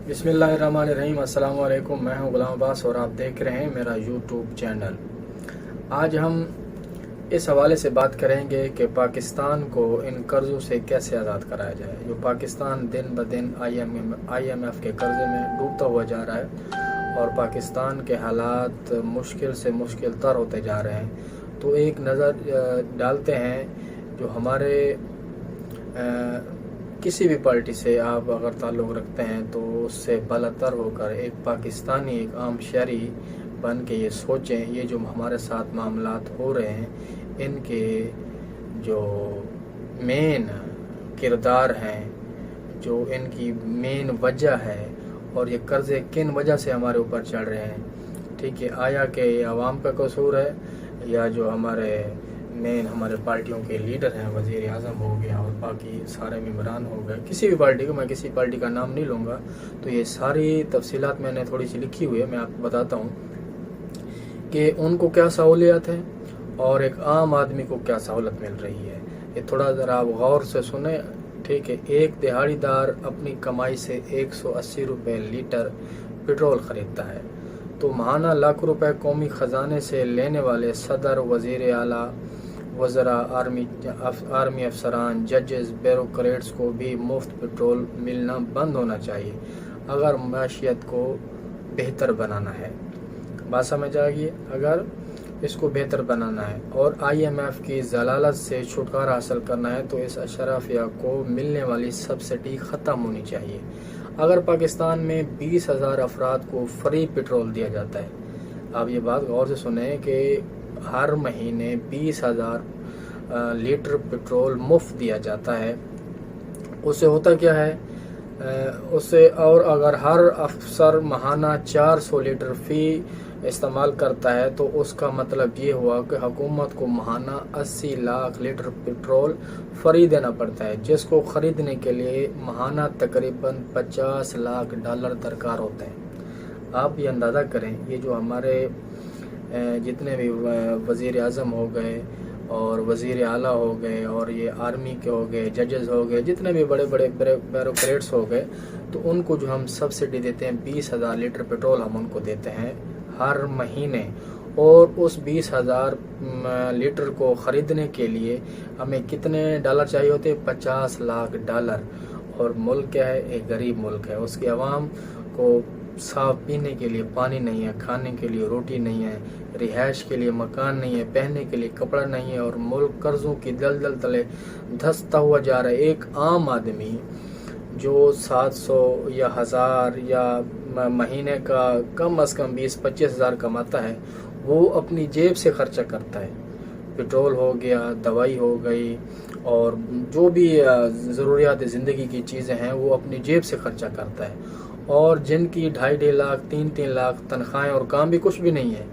بسم اللہ الرحمن الرحیم۔ السلام علیکم، میں ہوں غلام عباس اور آپ دیکھ رہے ہیں میرا یوٹیوب چینل۔ آج ہم اس حوالے سے بات کریں گے کہ پاکستان کو ان قرضوں سے کیسے آزاد کرایا جائے، جو پاکستان دن بدن آئی ایم ایف کے قرضے میں ڈوبتا ہوا جا رہا ہے اور پاکستان کے حالات مشکل سے مشکل تر ہوتے جا رہے ہیں۔ تو ایک نظر ڈالتے ہیں جو ہمارے کسی بھی پارٹی سے آپ اگر تعلق رکھتے ہیں تو اس سے بالاتر ہو کر ایک پاکستانی، ایک عام شہری بن کے یہ سوچیں، یہ جو ہمارے ساتھ معاملات ہو رہے ہیں ان کے جو مین کردار ہیں، جو ان کی مین وجہ ہے اور یہ قرضے کن وجہ سے ہمارے اوپر چڑھ رہے ہیں، ٹھیک ہے، آیا کہ یہ عوام کا قصور ہے یا جو ہمارے پارٹیوں کے لیڈر ہیں، وزیر اعظم ہو گیا اور باقی سارے ممبران ہو گئے، کسی بھی پارٹی کو، میں کسی پارٹی کا نام نہیں لوں گا۔ تو یہ ساری تفصیلات میں نے تھوڑی سی لکھی ہوئی ہے، میں آپ کو بتاتا ہوں کہ ان کو کیا سہولیات ہے اور ایک عام آدمی کو کیا سہولت مل رہی ہے۔ یہ تھوڑا ذرا آپ غور سے سنیں، ٹھیک ہے۔ ایک دہاڑی دار اپنی کمائی سے 180 روپے لیٹر پٹرول خریدتا ہے، تو ماہانہ لاکھ روپے قومی خزانے سے لینے والے صدر، وزیر اعلیٰ، وزراء، آرمی افسران، ججز، بیوروکریٹس کو بھی مفت پٹرول ملنا بند ہونا چاہیے اگر معیشت کو بہتر بنانا ہے۔ بات سمجھ آ گئی؟ اگر اس کو بہتر بنانا ہے اور آئی ایم ایف کی ضلالت سے چھٹکارا حاصل کرنا ہے تو اس اشرافیہ کو ملنے والی سبسڈی ختم ہونی چاہیے۔ اگر پاکستان میں 20,000 افراد کو فری پٹرول دیا جاتا ہے، آپ یہ بات غور سے سنیں کہ ہر مہینے 20,000 لیٹر پٹرول مفت دیا جاتا ہے، اس سے ہوتا کیا ہے؟ اور اگر ہر افسر ماہانہ 400 لیٹر فی استعمال کرتا ہے تو اس کا مطلب یہ ہوا کہ حکومت کو ماہانہ 80 لاکھ لیٹر پٹرول فری دینا پڑتا ہے، جس کو خریدنے کے لیے ماہانہ تقریباً $50 لاکھ درکار ہوتے ہیں۔ آپ یہ اندازہ کریں، یہ جو ہمارے جتنے بھی وزیر اعظم ہو گئے اور وزیر اعلیٰ ہو گئے اور یہ آرمی کے ہو گئے، ججز ہو گئے، جتنے بھی بڑے بڑے بیوروکریٹس ہو گئے، تو ان کو جو ہم سبسڈی دیتے ہیں 20,000 لیٹر پٹرول ہم ان کو دیتے ہیں ہر مہینے، اور اس 20,000 لیٹر کو خریدنے کے لیے ہمیں کتنے ڈالر چاہیے ہوتے؟ $50 لاکھ۔ اور ملک کیا ہے؟ ایک غریب ملک ہے، اس کی عوام کو صاف پینے کے لیے پانی نہیں ہے، کھانے کے لیے روٹی نہیں ہے، رہائش کے لیے مکان نہیں ہے، پہننے کے لیے کپڑا نہیں ہے، اور ملک قرضوں کی دلدل تلے دھستا ہوا جا رہا ہے۔ ایک عام آدمی جو 700 یا 1000 یا مہینے کا کم از کم 20-25 ہزار کماتا ہے، وہ اپنی جیب سے خرچہ کرتا ہے۔ پٹرول ہو گیا، دوائی ہو گئی، اور جو بھی ضروریات زندگی کی چیزیں ہیں وہ اپنی جیب سے خرچہ کرتا ہے، اور جن کی 2.5 لاکھ 3 لاکھ تنخواہیں اور کام بھی کچھ بھی نہیں ہے،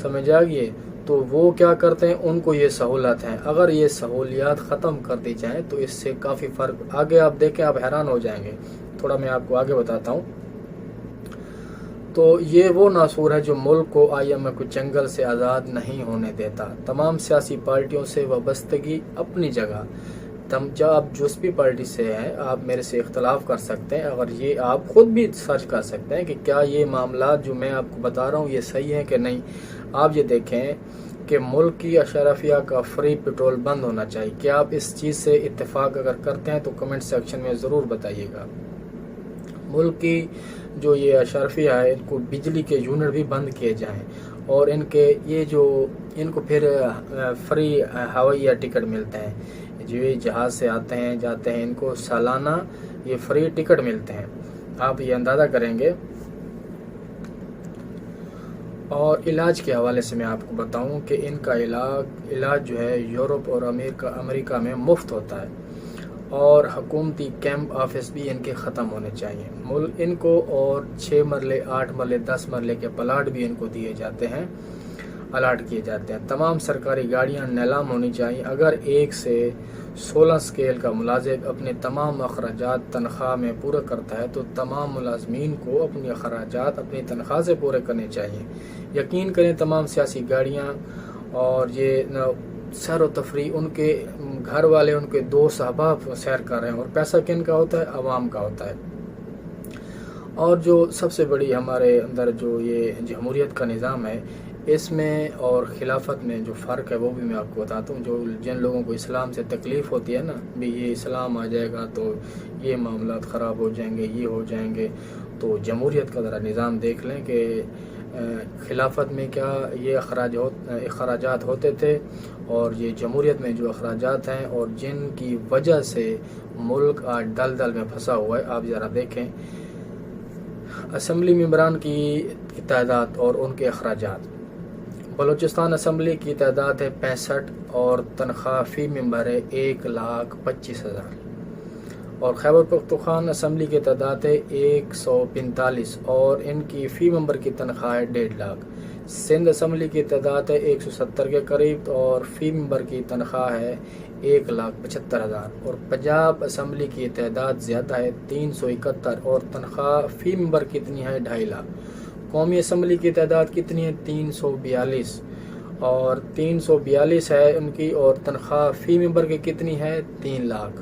سمجھ آ گئی؟ تو وہ کیا کرتے ہیں؟ ان کو یہ سہولت ہیں۔ اگر یہ سہولیات ختم کر دی جائیں تو اس سے کافی فرق آگے آپ دیکھیں، آپ حیران ہو جائیں گے۔ تھوڑا میں آپ کو آگے بتاتا ہوں۔ تو یہ وہ ناصور ہے جو ملک کو آئی ایم ایف کے چنگل سے آزاد نہیں ہونے دیتا۔ تمام سیاسی پارٹیوں سے وابستگی اپنی جگہ، جب آپ جس بھی پارٹی سے ہیں آپ میرے سے اختلاف کر سکتے ہیں، اگر یہ آپ خود بھی سرچ کر سکتے ہیں کہ کیا یہ معاملات جو میں آپ کو بتا رہا ہوں یہ صحیح ہیں کہ نہیں۔ آپ یہ دیکھیں کہ ملک کی اشرافیہ کا فری پٹرول بند ہونا چاہیے۔ کیا آپ اس چیز سے اتفاق اگر کرتے ہیں تو کمنٹ سیکشن میں ضرور بتائیے گا۔ ملک کی جو یہ اشرافیہ ہے ان کو بجلی کے یونٹ بھی بند کیے جائیں، اور ان کو پھر فری ہوائی ٹکٹ ملتے ہیں، جو یہ جہاز سے آتے ہیں جاتے ہیں، ان کو سالانہ یہ فری ٹکٹ ملتے ہیں۔ آپ یہ اندازہ کریں گے۔ اور علاج کے حوالے سے میں آپ کو بتاؤں کہ ان کا علاج جو ہے یورپ اور امریکہ میں مفت ہوتا ہے، اور حکومتی کیمپ آفس بھی ان کے ختم ہونے چاہیے۔ ان کو اور 6 مرلے 8 مرلے 10 مرلے کے پلاٹ بھی ان کو دیے جاتے ہیں، الاٹ کیے جاتے ہیں۔ تمام سرکاری گاڑیاں نیلام ہونی چاہیے۔ اگر 1 سے 16 سکیل کا ملازم اپنے تمام اخراجات تنخواہ میں پورا کرتا ہے تو تمام ملازمین کو اپنے اخراجات اپنی تنخواہ سے پورے کرنے چاہیے۔ یقین کریں تمام سیاسی گاڑیاں اور یہ سیر و تفریح ان کے گھر والے، ان کے دوست احباب سیر کر رہے ہیں، اور پیسہ کن کا ہوتا ہے؟ عوام کا ہوتا ہے۔ اور جو سب سے بڑی ہمارے اندر جو یہ جمہوریت کا نظام ہے، اس میں اور خلافت میں جو فرق ہے وہ بھی میں آپ کو بتاتا ہوں۔ جن لوگوں کو اسلام سے تکلیف ہوتی ہے نا، بھی یہ اسلام آ جائے گا تو یہ معاملات خراب ہو جائیں گے، یہ ہو جائیں گے، تو جمہوریت کا ذرا نظام دیکھ لیں کہ خلافت میں کیا یہ اخراجات ہوتے تھے، اور یہ جمہوریت میں جو اخراجات ہیں اور جن کی وجہ سے ملک آج دلدل میں پھنسا ہوا ہے۔ آپ ذرا دیکھیں اسمبلی ممبران کی تعداد اور ان کے اخراجات۔ بلوچستان اسمبلی کی تعداد ہے 65 اور تنخواہ فی ممبر ہے 1,25,000، اور خیبر پختونخوا اسمبلی کی تعداد ہے 145 اور ان کی فی ممبر کی تنخواہ ہے 1.5 لاکھ۔ سندھ اسمبلی کی تعداد ہے 170 کے قریب اور فی ممبر کی تنخواہ ہے 1,75,000، اور پنجاب اسمبلی کی تعداد زیادہ ہے 371 اور تنخواہ فی ممبر کتنی ہے 2.5 لاکھ۔ قومی اسمبلی کی تعداد کتنی ہے 342 اور 342 ہے ان کی، اور تنخواہ فی ممبر کی کتنی ہے 3 لاکھ۔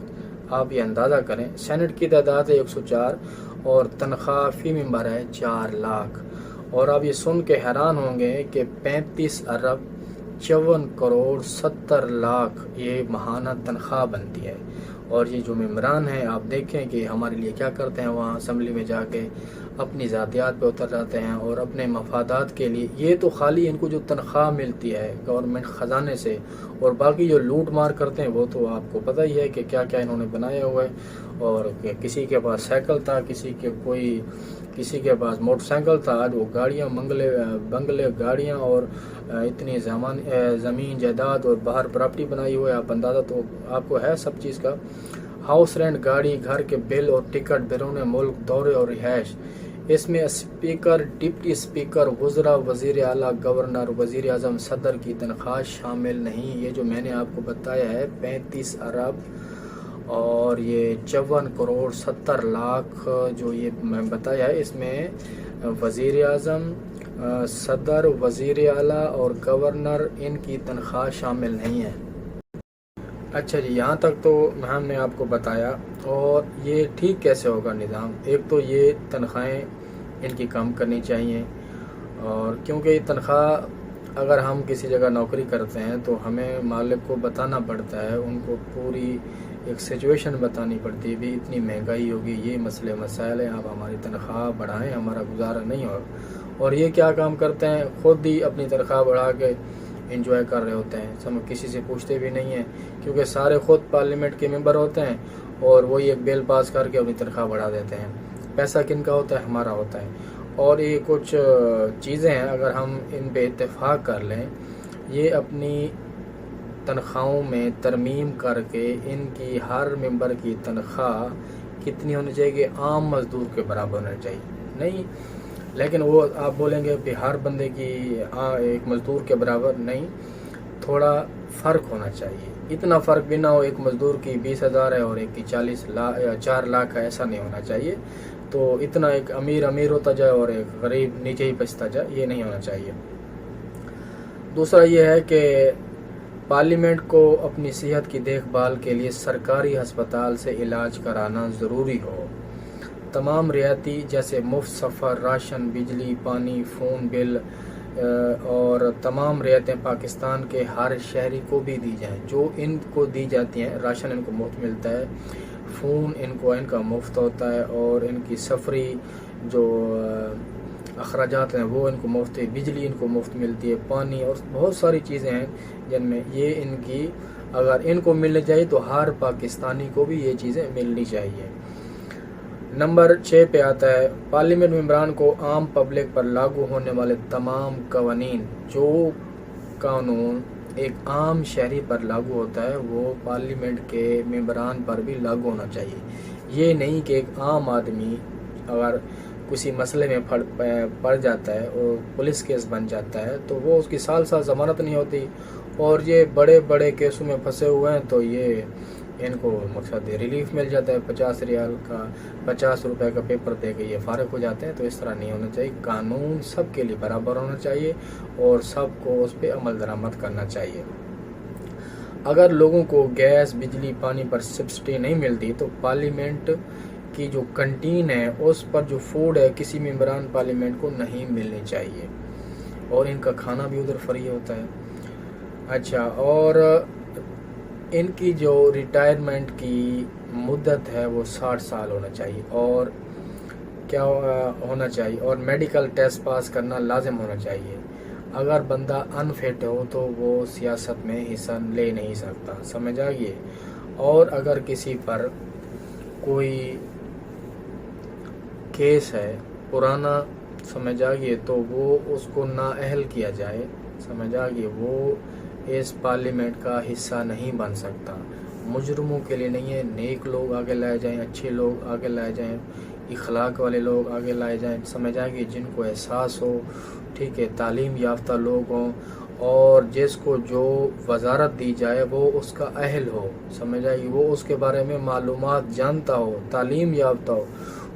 آپ یہ اندازہ کریں۔ سینٹ کی تعداد ہے 104 اور تنخواہ فی ممبر ہے 4 لاکھ، اور آپ یہ سن کے حیران ہوں گے کہ 35 ارب 54 کروڑ 70 لاکھ یہ ماہانہ تنخواہ بنتی ہے۔ اور یہ جو ممبران ہیں آپ دیکھیں کہ ہمارے لیے کیا کرتے ہیں، وہاں اسمبلی میں جا کے اپنی ذاتیات پہ اتر جاتے ہیں اور اپنے مفادات کے لیے، یہ تو خالی ان کو جو تنخواہ ملتی ہے گورنمنٹ خزانے سے، اور باقی جو لوٹ مار کرتے ہیں وہ تو آپ کو پتہ ہی ہے کہ کیا کیا انہوں نے بنایا ہوا ہے۔ اور کسی کے پاس سائیکل تھا، کسی کے پاس موٹر سائیکل تھا، آج وہ گاڑیاں بنگلے گاڑیاں اور اتنی زمین جائیداد اور باہر پراپرٹی بنائی ہوئی ہے۔ آپ اندازہ تو آپ کو ہے سب چیز کا، ہاؤس رینٹ، گاڑی، گھر کے بل اور ٹکٹ، بیرون ملک دورے اور رہائش۔ اس میں اسپیکر، ڈپٹی اسپیکر، وزراء، وزیر اعلیٰ، گورنر، وزیر اعظم، صدر کی تنخواہ شامل نہیں۔ یہ جو میں نے آپ کو بتایا ہے 35 ارب اور یہ 54 کروڑ 70 لاکھ جو یہ میں بتایا ہے، اس میں وزیر اعظم، صدر، وزیر اعلیٰ اور گورنر ان کی تنخواہ شامل نہیں ہے۔ اچھا جی، یہاں تک تو ہم نے آپ کو بتایا۔ اور یہ ٹھیک کیسے ہوگا نظام؟ ایک تو یہ تنخواہیں ان کی کم کرنی چاہیے، اور کیونکہ یہ تنخواہ اگر ہم کسی جگہ نوکری کرتے ہیں تو ہمیں مالک کو بتانا پڑتا ہے، ان کو پوری ایک سچویشن بتانی پڑتی ہے، بھی اتنی مہنگائی ہوگی، یہ مسئلے مسائل ہیں، آپ ہماری تنخواہ بڑھائیں، ہمارا گزارا نہیں ہوگا۔ اور یہ کیا کام کرتے ہیں، خود ہی اپنی تنخواہ بڑھا کے انجوائے کر رہے ہوتے ہیں، سب کسی سے پوچھتے بھی نہیں ہیں، کیونکہ سارے خود پارلیمنٹ کے ممبر ہوتے ہیں اور وہی ایک بل پاس کر کے اپنی تنخواہ بڑھا دیتے ہیں۔ پیسہ کن کا ہوتا ہے؟ ہمارا ہوتا ہے۔ اور یہ کچھ چیزیں ہیں اگر ہم ان پہ اتفاق کر لیں، یہ اپنی تنخواہوں میں ترمیم کر کے ان کی ہر ممبر کی تنخواہ کتنی ہونی چاہیے کہ عام مزدور کے برابر ہونا چاہیے، نہیں، لیکن وہ آپ بولیں گے کہ ہر بندے کی ایک مزدور کے برابر نہیں، تھوڑا فرق ہونا چاہیے، اتنا فرق بھی نہ ہو ایک مزدور کی 20,000 ہے اور ایک کی 4 لاکھ ہے، ایسا نہیں ہونا چاہیے۔ تو اتنا ایک امیر ہوتا جائے اور ایک غریب نیچے ہی بچتا جائے، یہ نہیں ہونا چاہیے۔ دوسرا یہ ہے کہ پارلیمنٹ کو اپنی صحت کی دیکھ بھال کے لیے سرکاری ہسپتال سے علاج کرانا ضروری ہو۔ تمام رعایتی جیسے مفت سفر، راشن، بجلی، پانی، فون بل اور تمام رعایتیں پاکستان کے ہر شہری کو بھی دی جائیں، جو ان کو دی جاتی ہیں۔ راشن ان کو مفت ملتا ہے، فون ان کا مفت ہوتا ہے، اور ان کی سفری جو اخراجات ہیں وہ ان کو مفت ہے، بجلی ان کو مفت ملتی ہے، پانی، اور بہت ساری چیزیں ہیں جن میں یہ ان کی اگر ان کو ملنی چاہیے تو ہر پاکستانی کو بھی یہ چیزیں ملنی چاہیے۔ نمبر 6 پہ آتا ہے پارلیمنٹ ممبران کو عام پبلک پر لاگو ہونے والے تمام قوانین، جو قانون ایک عام شہری پر لاگو ہوتا ہے وہ پارلیمنٹ کے ممبران پر بھی لاگو ہونا چاہیے۔ یہ نہیں کہ ایک عام آدمی اگر کسی مسئلے میں پڑ جاتا ہے اور پولیس کیس بن جاتا ہے تو وہ اس کی سال ضمانت نہیں ہوتی، اور یہ بڑے بڑے کیسوں میں پھنسے ہوئے ہیں تو یہ ان کو مقصد ریلیف مل جاتا ہے، 50 ریال کا 50 روپے کا پیپر دے کے یہ فارغ ہو جاتے ہیں۔ تو اس طرح نہیں ہونا چاہیے، قانون سب کے لیے برابر ہونا چاہیے اور سب کو اس پہ عمل درآمد کرنا چاہیے۔ اگر لوگوں کو گیس، بجلی، پانی پر سبسڈی نہیں ملتی تو پارلیمنٹ کی جو کنٹین ہے اس پر جو فوڈ ہے کسی ممبران پارلیمنٹ کو نہیں ملنی چاہیے، اور ان کا کھانا بھی ادھر فری ہوتا ہے۔ اچھا، اور ان کی جو ریٹائرمنٹ کی مدت ہے وہ 60 سال ہونا چاہیے، اور کیا ہونا چاہیے، اور میڈیکل ٹیسٹ پاس کرنا لازم ہونا چاہیے۔ اگر بندہ انفٹ ہو تو وہ سیاست میں حصہ لے نہیں سکتا، سمجھ آئیے۔ اور اگر کسی پر کوئی کیس ہے پرانا، سمجھ آئیے، تو وہ اس کو نااہل کیا جائے، سمجھ آئیے، وہ اس پارلیمنٹ کا حصہ نہیں بن سکتا۔ مجرموں کے لیے نہیں ہے، نیک لوگ آگے لائے جائیں، اچھے لوگ آگے لائے جائیں، اخلاق والے لوگ آگے لائے جائیں، سمجھ آئیے، جن کو احساس ہو، ٹھیک ہے، تعلیم یافتہ لوگ ہوں، اور جس کو جو وزارت دی جائے وہ اس کا اہل ہو، سمجھ آئیے، وہ اس کے بارے میں معلومات جانتا ہو، تعلیم یافتہ ہو۔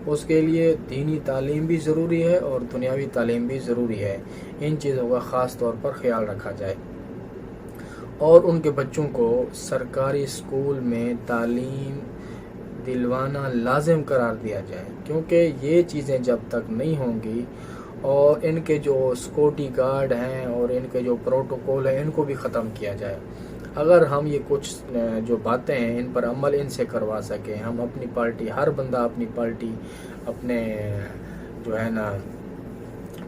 اس کے لیے دینی تعلیم بھی ضروری ہے اور دنیاوی تعلیم بھی ضروری ہے۔ ان چیزوں کا خاص طور پر خیال رکھا جائے، اور ان کے بچوں کو سرکاری اسکول میں تعلیم دلوانا لازم قرار دیا جائے، کیونکہ یہ چیزیں جب تک نہیں ہوں گی، اور ان کے جو سیکورٹی گارڈ ہیں اور ان کے جو پروٹوکول ہیں ان کو بھی ختم کیا جائے۔ اگر ہم یہ کچھ جو باتیں ہیں ان پر عمل ان سے کروا سکیں، ہم اپنی پارٹی، ہر بندہ اپنی پارٹی، اپنے جو ہے نا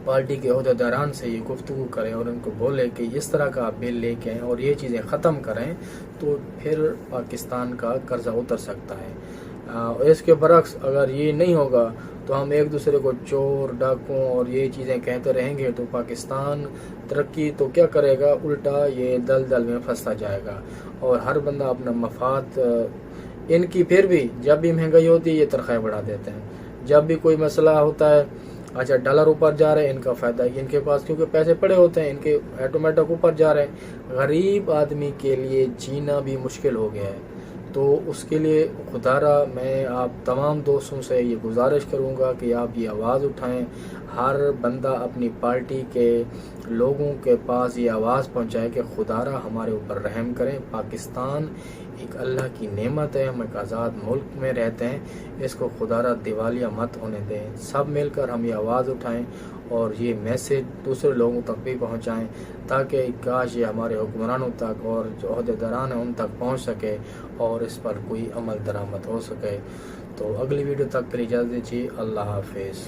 پارٹی کے عہدیداران سے یہ گفتگو کریں اور ان کو بولے کہ اس طرح کا آپ بل لے کے اور یہ چیزیں ختم کریں، تو پھر پاکستان کا قرضہ اتر سکتا ہے۔ اور اس کے برعکس اگر یہ نہیں ہوگا تو ہم ایک دوسرے کو چور، ڈاکوں اور یہ چیزیں کہتے رہیں گے تو پاکستان ترقی تو کیا کرے گا، الٹا یہ دلدل میں پھنستا جائے گا، اور ہر بندہ اپنا مفاد ان کی، پھر بھی جب بھی مہنگائی ہوتی ہے یہ تنخواہیں بڑھا دیتے ہیں، جب بھی کوئی مسئلہ ہوتا ہے، اچھا ڈالر اوپر جا رہے ہیں، ان کا فائدہ ہے ان کے پاس، کیونکہ پیسے پڑے ہوتے ہیں ان کے، آٹومیٹک اوپر جا رہے ہیں۔ غریب آدمی کے لیے جینا بھی مشکل ہو گیا ہے، تو اس کے لیے خدا را میں آپ تمام دوستوں سے یہ گزارش کروں گا کہ آپ یہ آواز اٹھائیں، ہر بندہ اپنی پارٹی کے لوگوں کے پاس یہ آواز پہنچائے کہ خدا را ہمارے اوپر رحم کریں۔ پاکستان ایک اللہ کی نعمت ہے، ہم ایک آزاد ملک میں رہتے ہیں، اس کو خدا را دیوالیہ مت ہونے دیں۔ سب مل کر ہم یہ آواز اٹھائیں اور یہ میسیج دوسرے لوگوں تک بھی پہنچائیں، تاکہ کاش یہ ہمارے حکمرانوں تک اور جو عہدیداران ہیں ان تک پہنچ سکے اور اس پر کوئی عمل درآمد ہو سکے۔ تو اگلی ویڈیو تک کے لیے اجازت دیجیے، اللہ حافظ۔